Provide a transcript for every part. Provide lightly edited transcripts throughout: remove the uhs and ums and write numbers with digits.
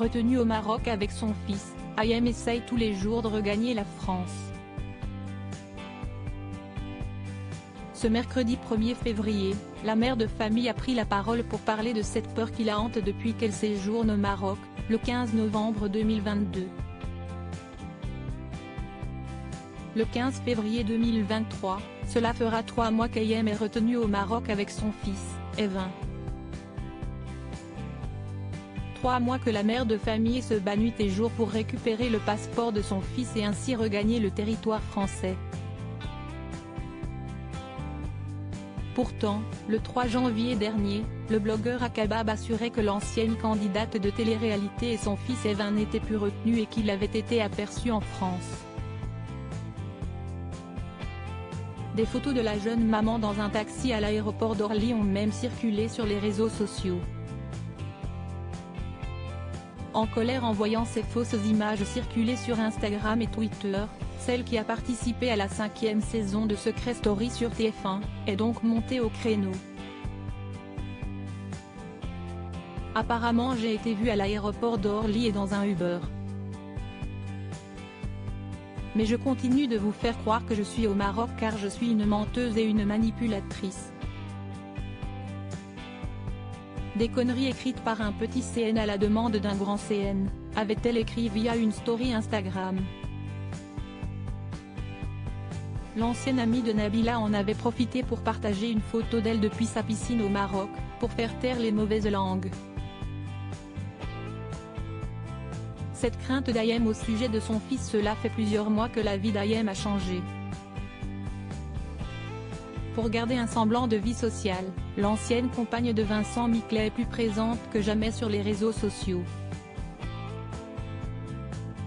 Retenu au Maroc avec son fils, Ayem essaye tous les jours de regagner la France. Ce mercredi 1er février, la mère de famille a pris la parole pour parler de cette peur qui la hante depuis qu'elle séjourne au Maroc, le 15 novembre 2022. Le 15 février 2023, cela fera 3 mois qu'Ayem est retenue au Maroc avec son fils, Evin. 3 mois que la mère de famille se bat nuit et jour pour récupérer le passeport de son fils et ainsi regagner le territoire français. Pourtant, le 3 janvier dernier, le blogueur Akabab assurait que l'ancienne candidate de télé-réalité et son fils Evin n'étaient plus retenus et qu'il avait été aperçu en France. Des photos de la jeune maman dans un taxi à l'aéroport d'Orly ont même circulé sur les réseaux sociaux. En colère en voyant ces fausses images circuler sur Instagram et Twitter, celle qui a participé à la 5e saison de Secret Story sur TF1, est donc montée au créneau. Apparemment j'ai été vue à l'aéroport d'Orly et dans un Uber. Mais je continue de vous faire croire que je suis au Maroc car je suis une menteuse et une manipulatrice. Des conneries écrites par un petit CN à la demande d'un grand CN, avait-elle écrit via une story Instagram. L'ancienne amie de Nabila en avait profité pour partager une photo d'elle depuis sa piscine au Maroc, pour faire taire les mauvaises langues. Cette crainte d'Ayem au sujet de son fils, cela fait plusieurs mois que la vie d'Ayem a changé. Pour garder un semblant de vie sociale, l'ancienne compagne de Vincent Miclet est plus présente que jamais sur les réseaux sociaux.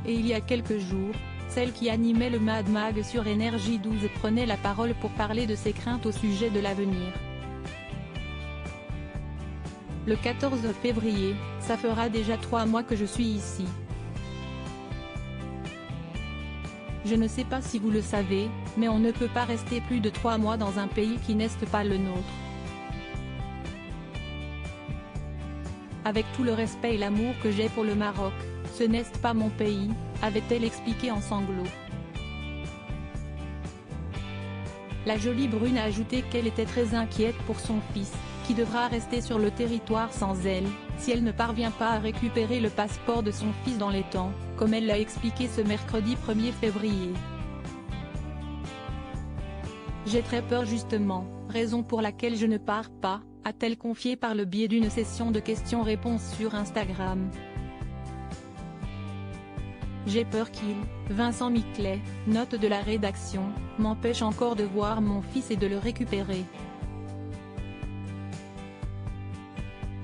Et il y a quelques jours, celle qui animait le Mad Mag sur Énergie 12 prenait la parole pour parler de ses craintes au sujet de l'avenir. Le 14 février, ça fera déjà 3 mois que je suis ici. Je ne sais pas si vous le savez, mais on ne peut pas rester plus de 3 mois dans un pays qui n'est pas le nôtre. Avec tout le respect et l'amour que j'ai pour le Maroc, ce n'est pas mon pays, avait-elle expliqué en sanglots. La jolie brune a ajouté qu'elle était très inquiète pour son fils, qui devra rester sur le territoire sans elle, si elle ne parvient pas à récupérer le passeport de son fils dans les temps, comme elle l'a expliqué ce mercredi 1er février. J'ai très peur justement, raison pour laquelle je ne pars pas, a-t-elle confié par le biais d'une session de questions-réponses sur Instagram. J'ai peur qu'il, Vincent Miclet, note de la rédaction, m'empêche encore de voir mon fils et de le récupérer.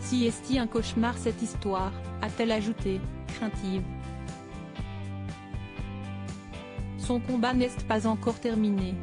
Si est-il un cauchemar cette histoire, a-t-elle ajouté, craintive. Son combat n'est pas encore terminé.